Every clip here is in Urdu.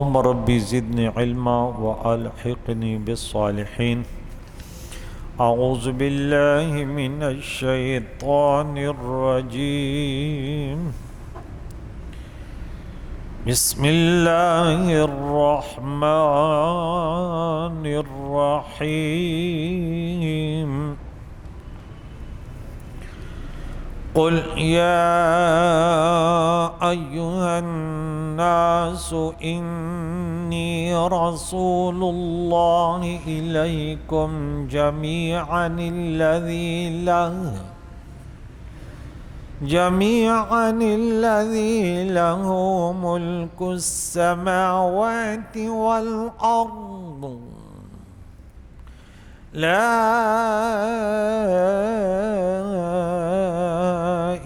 اللهم ربي زدني علما وألحقني بالصالحين. أعوذ بالله من الشيطان الرجيم. بسم الله الرحمن الرحيم. قل يا أيها الناس إني رسول الله إليكم جميعا الذي له ملك السماوات والأرض لا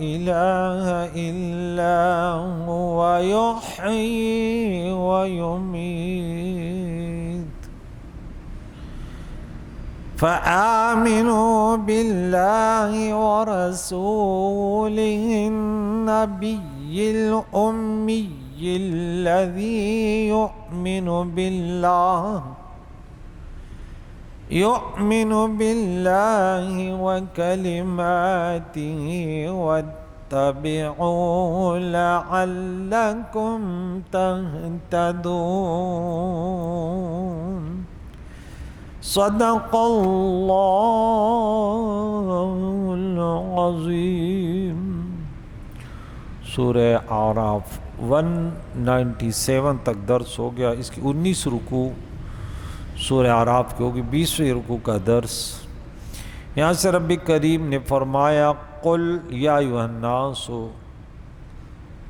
إله إلا هو يحيي ويميت فآمنوا بالله ورسوله النبي الأمي الذي يؤمن بالله وكلماته واتبعوه لعلكم تهتدون. صدق اللہ العظیم. سورہ اعراف 197 تک درس ہو گیا. اس کی 19 رکوع سورہ اعراف کی ہوگی. 20ویں رکوع کا درس. یہاں سے رب کریم نے فرمایا قل یا ایھا الناس،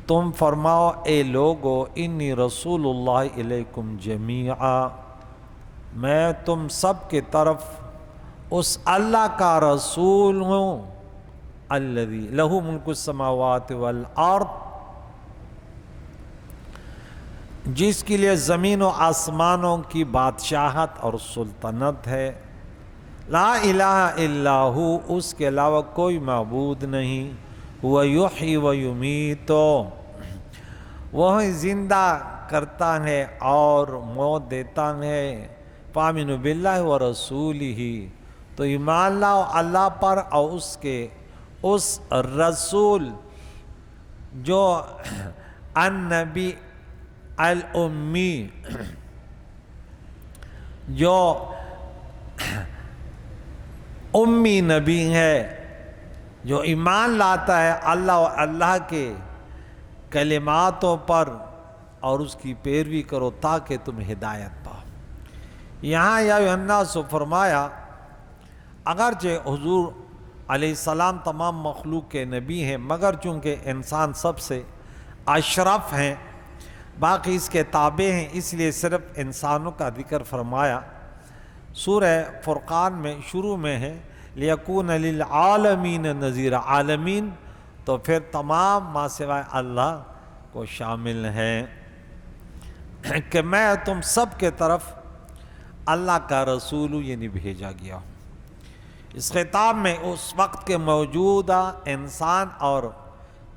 تم فرماؤ اے لوگو، انی رسول اللہ الیکم جمیعا، میں تم سب کے طرف اس اللہ کا رسول ہوں الذی لہ ملک السماوات والارض، جس کے لیے زمین و آسمانوں کی بادشاہت اور سلطنت ہے. لا الہ الا ہو، اس کے علاوہ کوئی معبود نہیں. هو یحیی و یمیت، وہ زندہ کرتا ہے اور موت دیتا ہے. فآمنوا باللہ و رسولہ، تو ایمان لاؤ اللہ پر اور اس رسول جو النبی الامی، جو امی نبی ہے، جو ایمان لاتا ہے اللہ اور اللہ کے کلماتوں پر اور اس کی پیروی کرو تاکہ تم ہدایت پاؤ. یہاں یا ایھا الناس فرمایا اگرچہ حضور علیہ السلام تمام مخلوق کے نبی ہیں، مگر چونکہ انسان سب سے اشرف ہیں، باقی اس کے تابع ہیں، اس لیے صرف انسانوں کا ذکر فرمایا. سورہ فرقان میں شروع میں ہے لیکون للعالمین نذیر، عالمین تو پھر تمام ما سوائے اللہ کو شامل ہے کہ میں تم سب کے طرف اللہ کا رسول ہوں، یعنی بھیجا گیا ہوں. اس خطاب میں اس وقت کے موجودہ انسان اور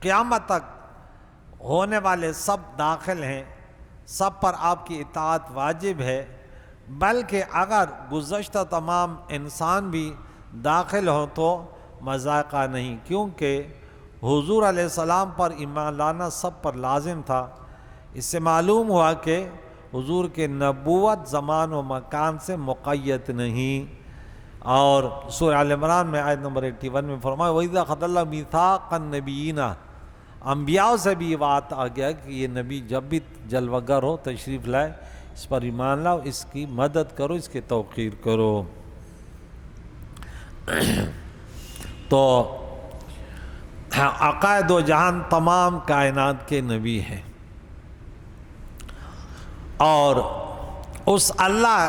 قیامت تک ہونے والے سب داخل ہیں، سب پر آپ کی اطاعت واجب ہے. بلکہ اگر گزشتہ تمام انسان بھی داخل ہوں تو مذائقہ نہیں، کیونکہ حضور علیہ السلام پر ایمان لانا سب پر لازم تھا. اس سے معلوم ہوا کہ حضور کے نبوت زمان و مکان سے مقید نہیں. اور سورہ آل عمران میں آیت نمبر 81 میں فرمایا وَإِذَا أَخَذَ اللَّهُ مِيثَاقَ النَّبِيِّينَ، انبیاء سے بھی یہ بات آ گیا کہ یہ نبی جب بھی جلوگر ہو تشریف لائے، اس پر ایمان لاؤ، اس کی مدد کرو، اس کی توقیر کرو. تو عقائد و جہان تمام کائنات کے نبی ہیں، اور اس اللہ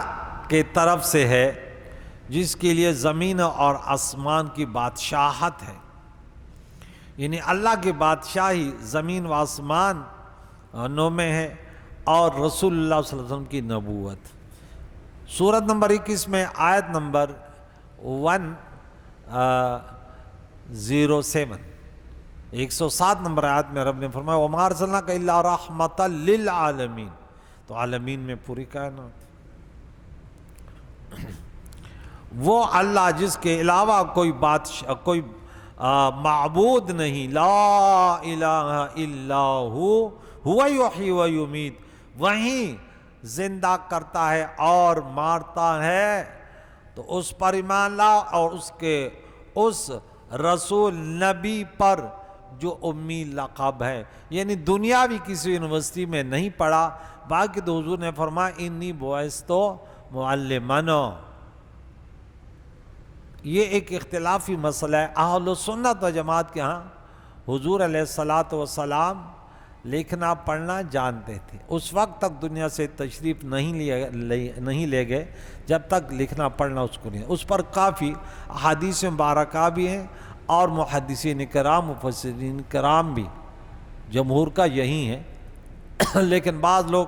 کے طرف سے ہے جس کے لیے زمین اور آسمان کی بادشاہت ہے. یعنی اللہ کی بادشاہی زمین و آسمان میں ہے، اور رسول اللہ صلی اللہ علیہ وسلم کی نبوت. سورت نمبر 21 میں آیت نمبر 107 107 نمبر آیت میں رب نے فرمایا وَمَا أَرْسَلْنَاكَ إِلَّا رَحْمَةً لِلْعَالَمِينَ، تو عالمین میں پوری کائنات، وہ اللہ جس کے علاوہ کوئی کوئی معبود نہیں، لا الہ الا هو یحیی و یمیت، وہیں زندہ کرتا ہے اور مارتا ہے، تو اس پر ایمان لا، اور اس رسول نبی پر جو امی لقب ہے، یعنی دنیاوی کسی یونیورسٹی میں نہیں پڑھا، باقی تو حضور نے فرمایا انی بعثت معلماً۔ یہ ایک اختلافی مسئلہ ہے، اہل سنت و جماعت کے ہاں حضور علیہ السلام لکھنا پڑھنا جانتے تھے، اس وقت تک دنیا سے تشریف نہیں لے گئے جب تک لکھنا پڑھنا اس کو نہیں، اس پر کافی احادیث مبارکہ بھی ہیں، اور محدثین کرام مفسرین کرام بھی، جمہور کا یہی ہے، لیکن بعض لوگ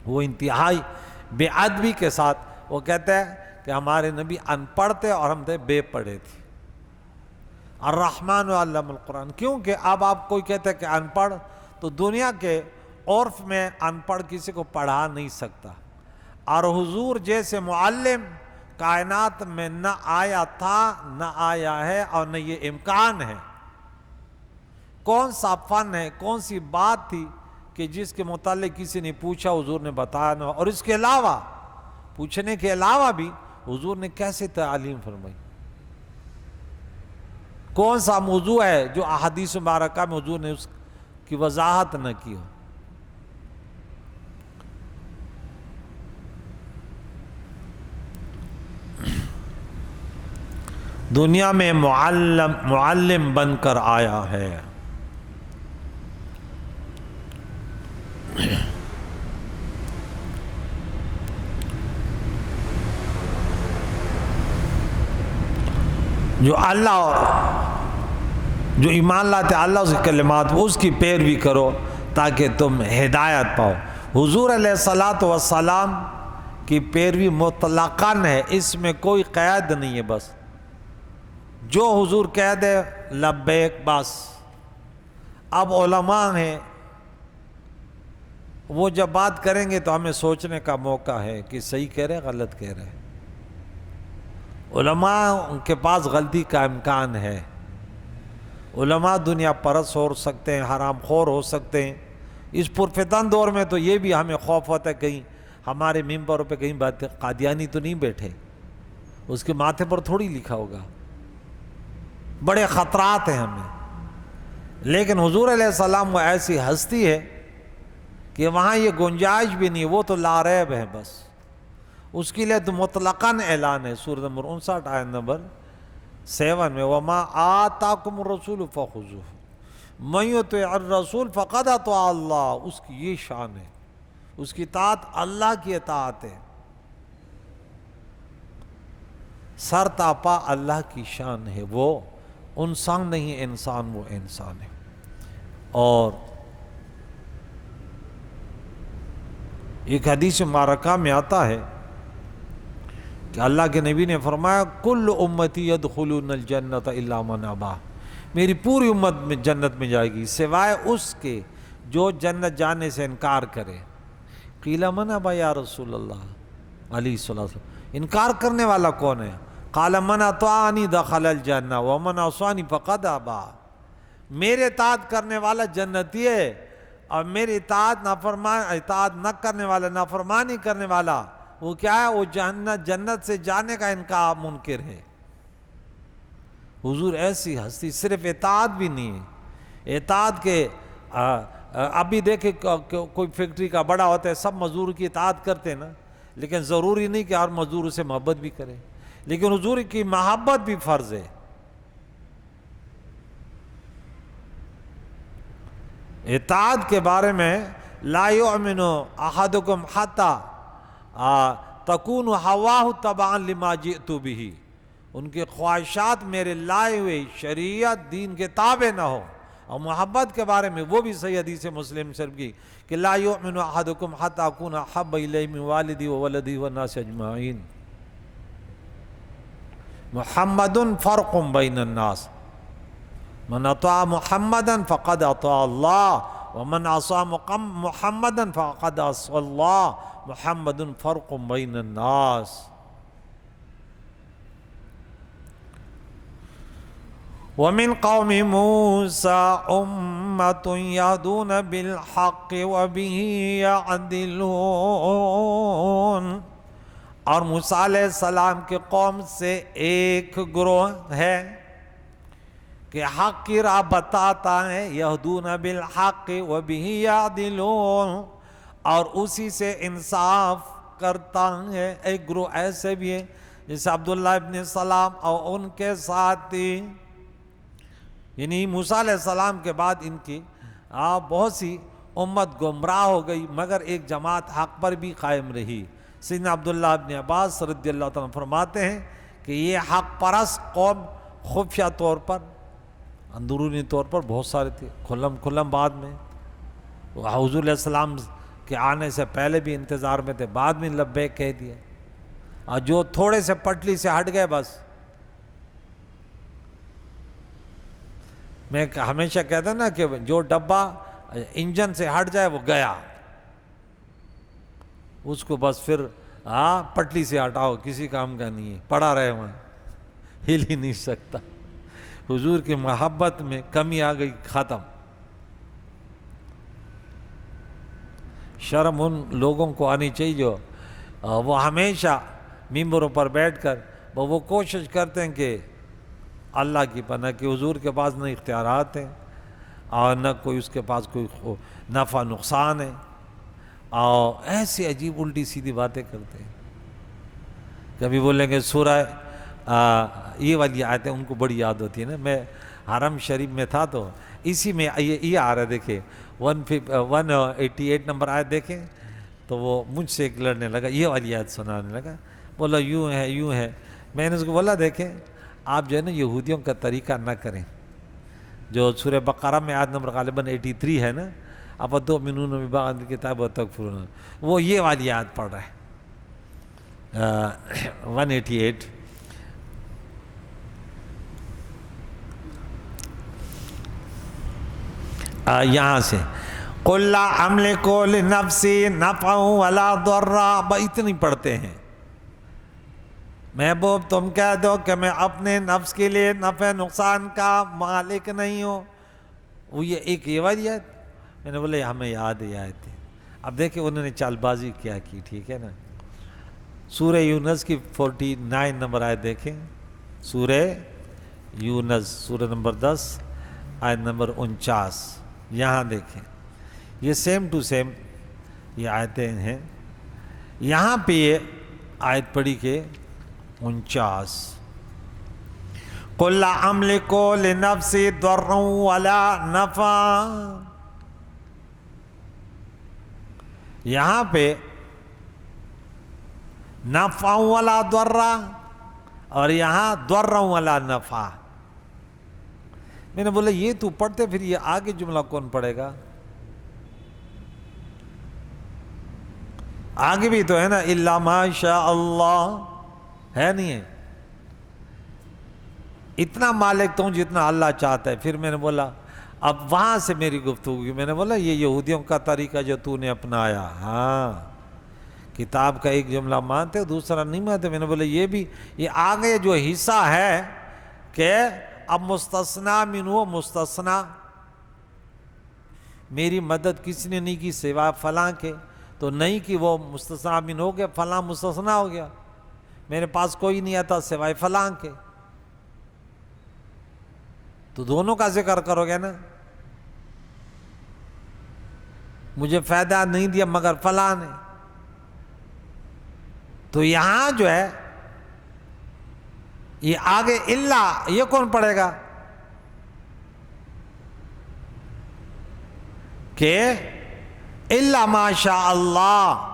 وہ انتہائی بے ادبی کے ساتھ وہ کہتے ہیں کہ ہمارے نبی ان پڑھ تھے اور ہم تھے بے پڑھے تھے، الرحمن علم القرآن، کیونکہ اب آپ کوئی کہتے ہیں کہ ان پڑھ، تو دنیا کے عرف میں ان پڑھ کسی کو پڑھا نہیں سکتا، اور حضور جیسے معلم کائنات میں نہ آیا تھا، نہ آیا ہے، اور نہ یہ امکان ہے۔ کون سا فن ہے، کون سی بات تھی کہ جس کے متعلق کسی نے پوچھا حضور نے بتایا نہ، اور اس کے علاوہ پوچھنے کے علاوہ بھی حضور نے کیسے تعلیم فرمائی؟ کون سا موضوع ہے جو احادیث مبارکہ میں حضور نے اس کی وضاحت نہ کی ہو؟ دنیا میں معلم بن کر آیا ہے، جو ایمان لاتے اللہ اس کی کلمات، اس کی پیروی کرو تاکہ تم ہدایت پاؤ۔ حضور علیہ السلام کی پیروی مطلقاً ہے، اس میں کوئی قید نہیں ہے، بس جو حضور کہہ دے لبیک بس۔ اب علماء ہیں، وہ جب بات کریں گے تو ہمیں سوچنے کا موقع ہے کہ صحیح کہہ رہے غلط کہہ رہے۔ علماء کے پاس غلطی کا امکان ہے، علماء دنیا پرست ہو سکتے ہیں، حرام خور ہو سکتے ہیں، اس پرفتن دور میں تو یہ بھی ہمیں خوف ہوتا ہے کہیں ہمارے ممبروں پہ کہیں بات قادیانی تو نہیں بیٹھے، اس کے ماتھے پر تھوڑی لکھا ہوگا، بڑے خطرات ہیں ہمیں۔ لیکن حضور علیہ السلام وہ ایسی ہستی ہے کہ وہاں یہ گنجائش بھی نہیں، وہ تو لا ریب ہے، بس اس کے لیے تو مطلقاً اعلان ہے۔ سورۃ نمبر 59 آیت نمبر 7 میں وَمَا آتَاكُمُ الرَّسُولُ فَخُذُوهُ مَن يُطِعِ الرَّسُولَ فَقَدْ أَطَاعَ اللَّهَ، اس کی یہ شان ہے، اس کی اطاعت اللہ کی اطاعت ہے، سر تاپا اللہ کی شان ہے، وہ انسان نہیں، انسان وہ انسان ہے۔ اور ایک حدیث مبارکہ میں آتا ہے کہ اللہ کے نبی نے فرمایا کل امتی یدخلون الجنت الا من ابا، میری پوری امت میں جنت میں جائے گی سوائے اس کے جو جنت جانے سے انکار کرے۔ قیل من ابا یا رسول اللہ علیہ الصلوۃ والسلام، انکار کرنے والا کون ہے؟ قال من اطاعنی دخل الجنہ ومن عصانی فقد ابا، میرے اطاعت کرنے والا جنتی ہے، اور میری اطاعت نہ کرنے والا، نافرمانی کرنے والا وہ کیا ہے؟ وہ جنت سے جانے کا انکار منکر ہے۔ حضور ایسی ہستی، صرف اطاعت بھی نہیں ہے، اطاعت کے ابھی دیکھیں کوئی فیکٹری کا بڑا ہوتا ہے، سب مزدور کی اطاعت کرتے ہیں نا، لیکن ضروری نہیں کہ ہر مزدور اسے محبت بھی کرے، لیکن حضور کی محبت بھی فرض ہے۔ اطاعت کے بارے میں لا یؤمن احدکم حتی تکون ہواہ تبعا لما جئت بہ، ان کے خواہشات میرے لائے ہوئے شریعت دین کے تابع نہ ہو۔ اور محبت کے بارے میں وہ بھی صحیح حدیث مسلم شریف کی کہ لا یؤمن احدکم حتی اکون احب الیہ من والدی وولدی والناس اجمعین، محمد فرق بین الناس، من اطاع محمدا فقد اطاع اللہ ومن عصى محمدا فقد عصى الله محمد فرق بين الناس. ومن قوم موسى أمة يهدون بالحق وبه يعدلون. اور موسیٰ علیہ السلام کے قوم سے ایک گروہ ہے کہ حق کی راہ بتاتا ہے، یہدون بالحق وبہ یعدلون، اور اسی سے انصاف کرتا ہے. ایک گروہ ایسے بھی ہے جیسے عبداللہ ابن سلام اور ان کے ساتھی، یعنی موسیٰ علیہ السلام کے بعد ان کی بہت سی امت گمراہ ہو گئی، مگر ایک جماعت حق پر بھی قائم رہی. سیدنا عبداللہ ابن عباس رضی اللہ تعالیٰ فرماتے ہیں کہ یہ حق پرست قوم خفیہ طور پر، اندرونی طور پر بہت سارے تھے، کھلم بعد میں حضور علیہ السلام کے آنے سے پہلے بھی انتظار میں تھے، بعد میں لبیک کہہ دیا، اور جو تھوڑے سے پٹلی سے ہٹ گئے بس. میں ہمیشہ کہتا نا کہ جو ڈبہ انجن سے ہٹ جائے وہ گیا، اس کو بس پھر پٹلی سے ہٹاؤ، کسی کام کا نہیں ہے، پڑا رہے وہاں، ہل ہی نہیں سکتا. حضور کی محبت میں کمی آ گئی، ختم. شرم ان لوگوں کو آنی چاہیے جو وہ ہمیشہ ممبروں پر بیٹھ کر وہ کوشش کرتے ہیں کہ اللہ کی پناہ کہ حضور کے پاس نہ اختیارات ہیں اور نہ کوئی اس کے پاس کوئی نفع نقصان ہے، اور ایسی عجیب الٹی سیدھی باتیں کرتے ہیں. کبھی بولیں گے سورہ یہ والی آیتیں ان کو بڑی یاد ہوتی ہے نا. میں حرم شریف میں تھا تو اسی میں یہ آ رہا، دیکھیں 188 نمبر آیت دیکھیں، تو وہ مجھ سے ایک لڑنے لگا، یہ والی آیت سنانے لگا، بولا یوں ہے یوں ہے. میں نے اس کو بولا دیکھیں آپ جو ہے نا یہودیوں کا طریقہ نہ کریں. جو سورہ بقرہ میں آیت نمبر غالباً 83 ہے نا، افتؤمنون ببعض الکتاب وتکفرون، وہ یہ والی آیت پڑھ رہا ہے 188. یہاں سے قُلْ لَا أَمْلِكُ لِنَفْسِي نَفْعًا وَلَا ضَرًّا، اتنی پڑھتے ہیں. محبوب تم کہہ دو کہ میں اپنے نفس کے لیے نفع نقصان کا مالک نہیں ہوں. وہ یہ ایک یہ والی آیت، میں نے بولے ہمیں یاد ہے آیت ہے. اب دیکھیں انہوں نے چال بازی کیا کی، ٹھیک ہے نا. سورہ یونس کی 49 نمبر آیت دیکھیں، سورہ یونس سورہ نمبر 10 آیت نمبر 49. یہاں دیکھیں یہ سیم ٹو سیم یہ آیتیں ہیں. یہاں پہ یہ آیت پڑھی کہ 49 قُلْ لَا أَمْلِكُ لِنَفْسِي ضَرًّا وَلَا نَفْعًا. یہاں پہ نفع ولا ضرًا اور یہاں ضرًا ولا نفع. میں نے بولا یہ تو پڑھتے پھر یہ آگے جملہ کون پڑھے گا؟ آگے بھی تو ہے نا الا ما شاء اللہ، ہے نہیں ہے؟ اتنا مالک تو ہوں جتنا اللہ چاہتا ہے. پھر میں نے بولا اب وہاں سے میری گفتگو کی، میں نے بولا یہ یہودیوں کا طریقہ جو تو نے اپنایا، ہاں کتاب کا ایک جملہ مانتے دوسرا نہیں مانتے. میں نے بولا یہ بھی یہ آگے جو حصہ ہے کہ اب مستثنا منہ مستثنا، میری مدد کسی نے نہیں کی سوا فلاں کے، تو نہیں کہ وہ مستثنا من ہو گیا، فلاں مستثنا ہو گیا. میرے پاس کوئی نہیں آتا سوائے فلاں کے، تو دونوں کا ذکر کرو گے نا. مجھے فائدہ نہیں دیا مگر فلاں نے. تو یہاں جو ہے یہ آگے اللہ یہ کون پڑھے گا کہ الا ما شاء اللہ،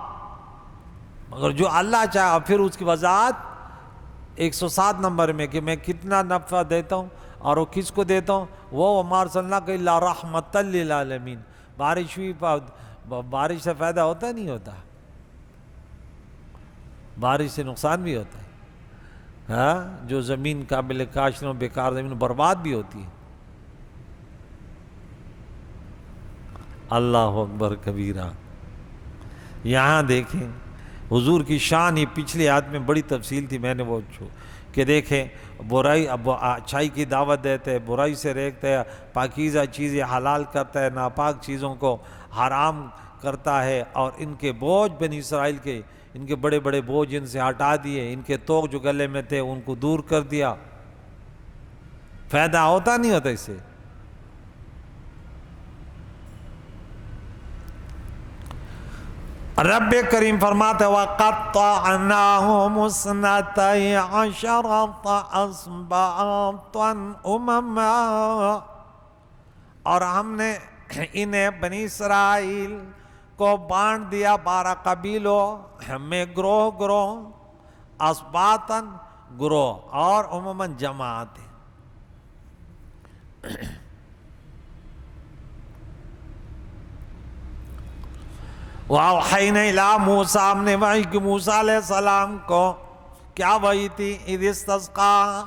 مگر جو اللہ چاہے. اور پھر اس کی وضاحت 107 نمبر میں کہ میں کتنا نفع دیتا ہوں اور وہ کس کو دیتا ہوں. وہ وما ارسلناک الا رحمۃ للعالمین. بارش ہوئی، بارش سے فائدہ ہوتا نہیں ہوتا، بارش سے نقصان بھی ہوتا ہے. ہاں جو زمین قابل کاشت نہ بیکار زمین برباد بھی ہوتی ہے. اللہ اکبر کبیرہ۔ یہاں دیکھیں حضور کی شان ہی پچھلی آیت میں بڑی تفصیل تھی، میں نے وہ کہ دیکھیں برائی، اب اچھائی کی دعوت دیتے، برائی سے روکتے، پاکیزہ چیزیں حلال کرتا ہے، ناپاک چیزوں کو حرام کرتا ہے، اور ان کے بوجھ بنی اسرائیل کے، ان کے بڑے بڑے بوجھ ان سے ہٹا دیے، ان کے توق جو گلے میں تھے ان کو دور کر دیا۔ فائدہ ہوتا نہیں ہوتا اس سے؟ رب کریم فرماتے وَقَطَّعْنَاهُمُ اثْنَتَيْ عَشَرَةَ أَسْبَاطًا أُمَمًا، اور ہم نے انہیں بنی اسرائیل کو بانٹ دیا 12 قبیلوں میں، گروہ گروہ، اسباطاً گروہ، اور عموماً جماعتیں۔ وَأَوْحَيْنَا إِلَىٰ مُوسَىٰ، ہم نے وحی کی موسیٰ علیہ السلام کو، کیا وحی تھی؟ اِذِ اسْتَسْقَاهُ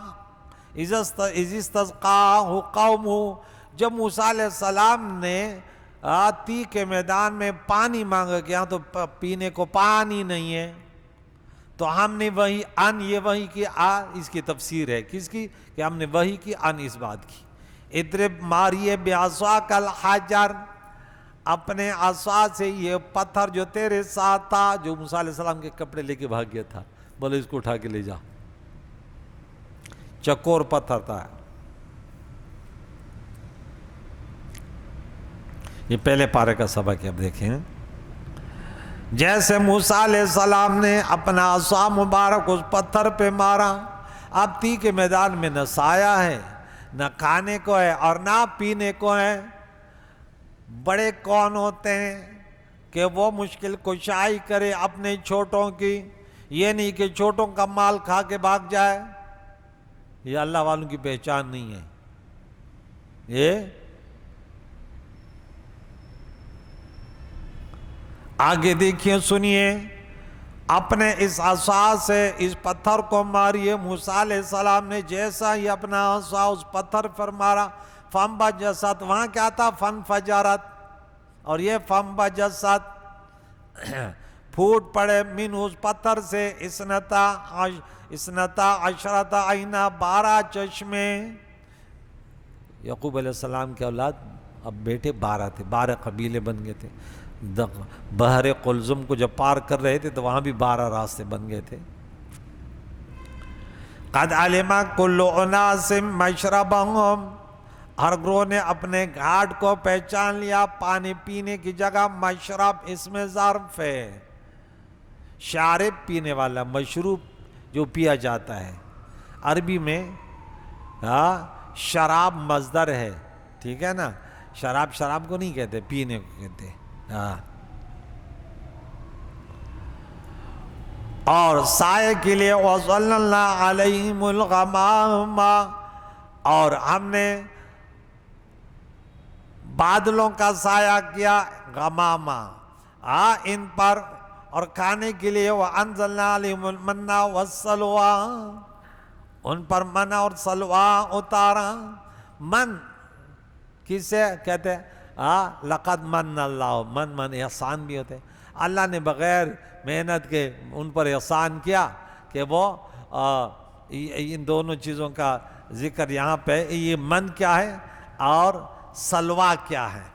قَوْمُهُ، جب موسیٰ علیہ السلام نے تی کے میدان میں پانی مانگا، کہ یہاں تو پینے کو پانی نہیں ہے، تو ہم نے وحی ان، یہ وحی کی اس کی تفسیر ہے، کس کی؟ کہ ہم نے وحی کی ان اس بات کی، اضرب ماریے بعصاک الحجر، اپنے عصا سے یہ پتھر جو تیرے ساتھ تھا، جو موسیٰ علیہ السلام کے کپڑے لے کے بھاگ گیا تھا، بولے اس کو اٹھا کے لے جا، چکور پتھر تھا۔ یہ پہلے پارے کا سبق ہے، اب دیکھیں جیسے موسیٰ علیہ السلام نے اپنا عصا مبارک اس پتھر پہ مارا، اب تی کے میدان میں نہ سایہ ہے، نہ کھانے کو ہے اور نہ پینے کو ہے۔ بڑے کون ہوتے ہیں کہ وہ مشکل کشائی کرے اپنے چھوٹوں کی، یہ نہیں کہ چھوٹوں کا مال کھا کے بھاگ جائے، یہ اللہ والوں کی پہچان نہیں ہے۔ یہ آگے دیکھیے، سنیے، اپنے اس عصا سے اس پتھر کو ماریے۔ موسیٰ علیہ السلام نے جیسا ہی اپنا عصا اس پتھر پر مارا، فانبجست، وہاں کیا تھا؟ فانفجرت، اور یہ فانبجست پھوٹ پڑے، من اس پتھر سے اثنتا عشرۃ عینا، 12 چشمے۔ یعقوب علیہ السلام کے اولاد اب بیٹے 12 تھے، 12 قبیلے بن گئے تھے۔ بحر قلزم کو جب پار کر رہے تھے تو وہاں بھی 12 راستے بن گئے تھے۔ قد علم کل اناس مشربہم، ہر گروہ نے اپنے گھاٹ کو پہچان لیا، پانی پینے کی جگہ۔ مشرب اس میں ظرف ہے، شارب پینے والا، مشروب جو پیا جاتا ہے۔ عربی میں شراب مصدر ہے، ٹھیک ہے نا، شراب شراب کو نہیں کہتے، پینے کو کہتے۔ اور سائے کے لیے وَظَلَّلْنَا عَلَيْهِمُ الْغَمَامَ، اور ہم نے بادلوں کا سایہ کیا، غمامہ، ان پر، اور کھانے کے لیے وَأَنزَلْنَا عَلَيْهِمُ الْمَنَّ وَالسَّلْوَىٰ، ان پر منّا اور سلویٰ اتارا۔ من کسے کہتے ہیں؟ لقد من اللہ، من احسان بھی ہوتے، اللہ نے بغیر محنت کے ان پر احسان کیا، کہ وہ ان دونوں چیزوں کا ذکر یہاں پہ، یہ من کیا ہے اور سلویٰ کیا ہے۔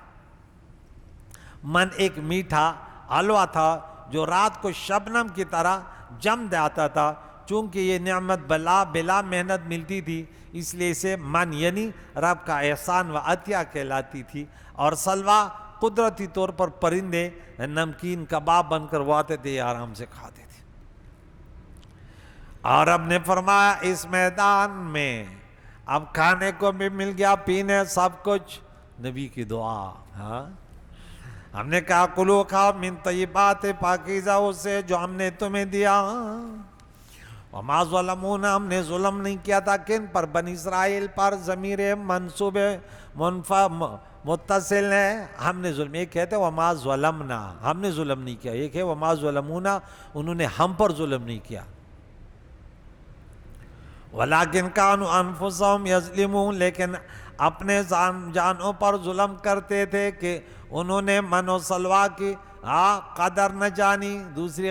من ایک میٹھا حلوہ تھا جو رات کو شبنم کی طرح جم جاتا تھا، چونکہ یہ نعمت بلا محنت ملتی تھی، اس لیے اسے من یعنی رب کا احسان و عطیہ کہلاتی تھی۔ اور سلویٰ قدرتی طور پر پرندے نمکین کباب بن کر وہ آتے تھے، یہ آرام سے کھاتے تھے۔ اور رب نے فرمایا اس میدان میں اب کھانے کو بھی مل گیا، پینے سب کچھ، نبی کی دعا۔ ہم نے کہا کلو کھاؤ من طیبات پاکیزہ سے جو ہم نے تمہیں دیا۔ وما ظلمونا، ہم نے ظلم نہیں کیا تھا، کن پر؟ بنی اسرائیل پر۔ ضمیر منصوب متصل ہے، ہم نے ظلم، ایک کہتے ہیں وما ظلمنا، ہم نے ظلم نہیں کیا، ایک ہے وما ظلمونا، انہوں نے ہم پر ظلم نہیں کیا۔ ولیکن کانوا انفسہم یظلمون، لیکن اپنے جانوں پر ظلم کرتے تھے کہ انہوں نے من و سلوا کی قدر نہ جانی، دوسری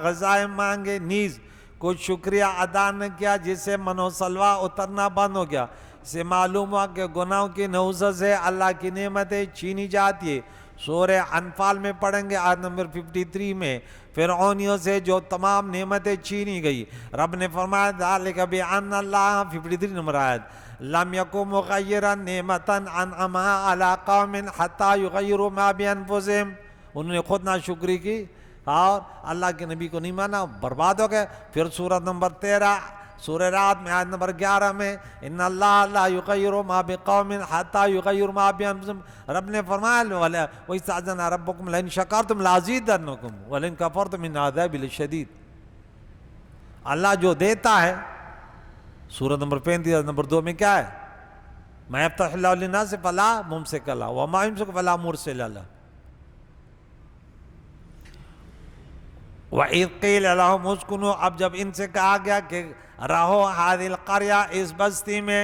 غذائیں مانگے، نیز کچھ شکریہ ادا نہ کیا، جس سے من و سلوا اترنا بند ہو گیا۔ اسے معلوم ہوا کہ گناہوں کی نحوست سے اللہ کی نعمتیں چھینی جاتی ہے۔ سورہ انفال میں پڑھیں گے آیت نمبر 53 میں، فرعونیوں سے جو تمام نعمتیں چھینی گئی، رب نے فرمایا ذالک بأن اللہ 53 نمبر آیت لم یکن مغیرا نعمتا انعمها علی قوم حتی یغیروا ما بانفسہم، انہوں نے خود ناشکری کی اور اللہ کے نبی کو نہیں مانا، برباد ہو گئے۔ پھر سورۃ نمبر 13 سورہ رات میں آیت نمبر 11 میں ان اللہ لا یغیر ما بقوم حتی یغیر ما بانفسہم، رب نے فرمایا وَإِذْ رَبُّكُمْ لَئِن شَكَرْتُمْ لَأَزِيدَنَّكُمْ وَلَئِن كَفَرْتُمْ إِنَّ عَذَابِي لَشَدِيدٌ۔ اللہ جو دیتا ہے، سورہ نمبر 35 نمبر 2 میں کیا ہے؟ مَا يَفْتَحِ اللَّهُ لِلنَّاسِ فَلَا مُمْسِكَ لَهُ وَمَا يُمْسِكُ فَلَا مُرْسِلَ لَهُ۔ وَإِذْ قِيلَ لَهُمُ اسْكُنُوا، اب جب ان سے کہا گیا کہ رہو هذه القرية، اس بستی میں،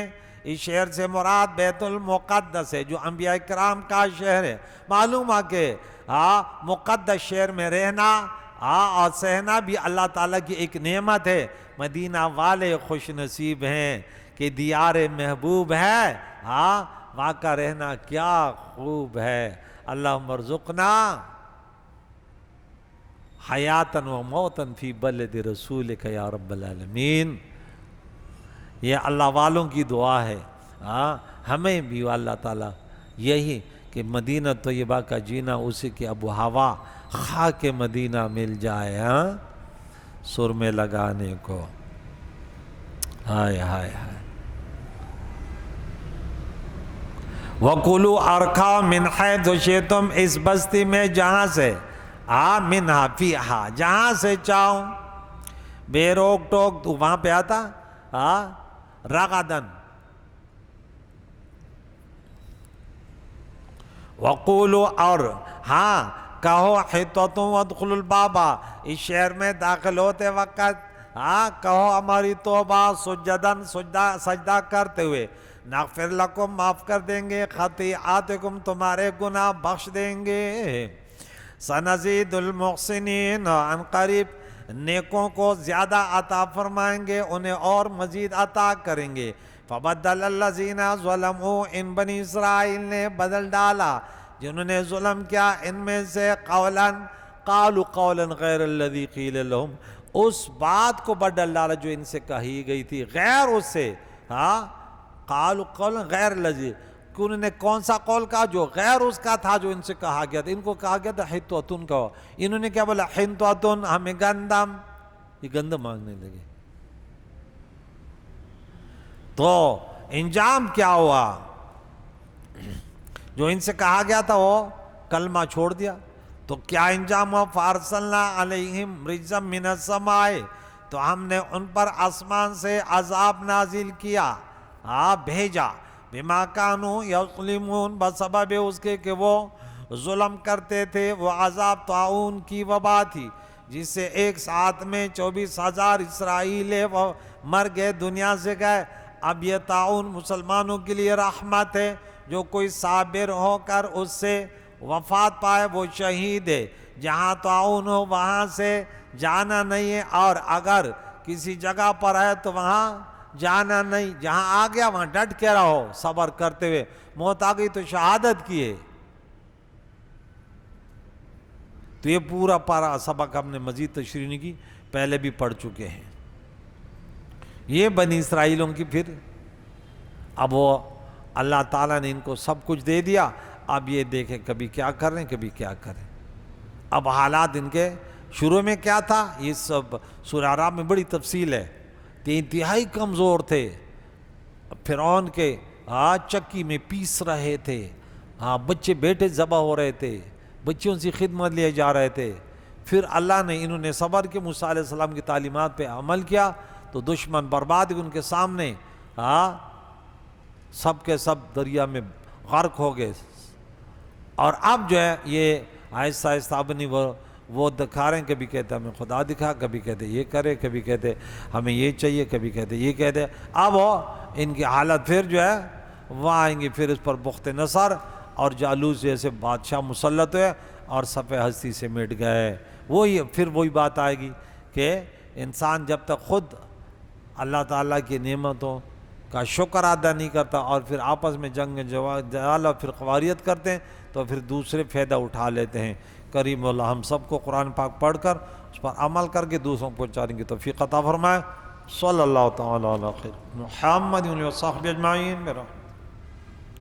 اس شہر سے مراد بیت المقدس ہے جو انبیاء کرام کا شہر ہے۔ معلوم ہے کہ مقدس شہر میں رہنا اور سہنا بھی اللہ تعالیٰ کی ایک نعمت ہے۔ مدینہ والے خوش نصیب ہیں کہ دیار محبوب ہے، وہاں کا رہنا کیا خوب ہے۔ اللہم ارزقنا حیاتاً و موتاً فی بلد رسولک یا رب العالمین۔ یہ اللہ والوں کی دعا ہے، ہمیں بھی اللہ تعالیٰ یہی کہ مدینہ طیبہ کا جینا، اسی کی اب و ہوا خاک مدینہ مل جائے سر میں لگانے کو۔ ہائے ہائے ہائے۔ وَقُلُوا أَرْخَوْا مِنْ حَيْثُ شِئْتُمْ، اس بستی میں جہاں سے مِنْهَا فِيهَا، جہاں سے چاہو، بے روک ٹوک۔ تو وہاں پہ آتا رغدن۔ وَقُولُوا، اور کہو حِطَّةٌ وَادْخُلُوا الْبَابَ، اس شہر میں داخل ہوتے وقت کہو ہماری توبہ سجدن، سجدہ کرتے ہوئے، نغفر لکم، معاف کر دیں گے، خطیئاتکم، تمہارے گناہ بخش دیں گے، سنزید المحسنین، عن قریب نیکوں کو زیادہ عطا فرمائیں گے، انہیں اور مزید عطا کریں گے۔ فبدل الذین ظلموا، ان بنی اسرائیل نے بدل ڈالا جنہوں نے ظلم کیا، ان میں سے قالوا قولا غیر الذی قیل لهم، اس بات کو بدل ڈالا جو ان سے کہی گئی تھی، غیر اس سے، قالوا قولا غیر الذی، کہ انہوں نے کون سا قول کہا جو غیر اس کا تھا جو ان سے کہا گیا تھا۔ ان کو کہا گیا تھا حِطَّةٌ کہو، انہوں نے کیا بولا؟ حِنطَةٌ، ہمیں گندم، یہ گندم مانگنے لگے۔ تو انجام کیا ہوا؟ جو ان سے کہا گیا تھا وہ کلمہ چھوڑ دیا، تو کیا انجام ہوا؟ فَأَرْسَلْنَا عَلَيْهِمْ رِجْزًا مِّنَ السَّمَاءِ، تو ہم نے ان پر آسمان سے عذاب نازل کیا، بھیجا، بِمَا كَانُوا يَظْلِمُونَ، بسبب اس کے کہ وہ ظلم کرتے تھے۔ وہ عذاب طاعون کی وبا تھی جس سے ایک ساتھ میں 24,000 اسرائیلی وہ مر گئے، دنیا سے گئے۔ اب یہ طاعون مسلمانوں کے لیے رحمت ہے، جو کوئی صابر ہو کر اس سے وفات پائے وہ شہید ہے۔ جہاں طاعون ہو وہاں سے جانا نہیں ہے، اور اگر کسی جگہ پر ہے تو وہاں جانا نہیں، جہاں آ گیا وہاں ڈٹ کے رہو صبر کرتے ہوئے، موت آ گئی تو شہادت کی ہے۔ تو یہ پورا پارا سبق ہم نے مزید تشریح نہیں کی، پہلے بھی پڑھ چکے ہیں۔ یہ بنی اسرائیلوں کی پھر اب وہ اللہ تعالیٰ نے ان کو سب کچھ دے دیا، اب یہ دیکھیں کبھی کیا کر رہے ہیں کبھی کیا کریں۔ اب حالات ان کے شروع میں کیا تھا، یہ سب سورہ اعراف میں بڑی تفصیل ہے کہ انتہائی کمزور تھے، فرعون کے چکی میں پیس رہے تھے، بچے بیٹے ذبح ہو رہے تھے، بچوں سے خدمت لیے جا رہے تھے۔ پھر اللہ نے انہوں نے صبر کے، موسیٰ علیہ السلام کی تعلیمات پہ عمل کیا تو دشمن برباد ان کے سامنے سب کے سب دریا میں غرق ہو گئے۔ اور اب جو ہے یہ آہستہ آہستہ اپنی وہ دکھا رہے ہیں، کبھی کہتے ہمیں خدا دکھا، کبھی کہتے یہ کرے، کبھی کہتے ہمیں یہ چاہیے، کبھی کہتے یہ کہتے۔ اب ان کی حالت پھر جو ہے وہاں آئیں گے پھر اس پر بخت نصر اور جالوس جیسے بادشاہ مسلط ہوئے اور صف ہستی سے مٹ گئے. پھر وہی بات آئے گی کہ انسان جب تک خود اللہ تعالیٰ کی نعمتوں کا شکر ادا نہیں کرتا اور پھر آپس میں جنگ جوال اور پھر خواریت کرتے ہیں تو پھر دوسرے فائدہ اٹھا لیتے ہیں. کریم اللہ ہم سب کو قرآن پاک پڑھ کر اس پر عمل کر کے دوسروں کو پہنچانے کی توفیق عطا فرمائے. صلی اللہ تعالیٰ علی خیر محمد و صحبہ اجمعین.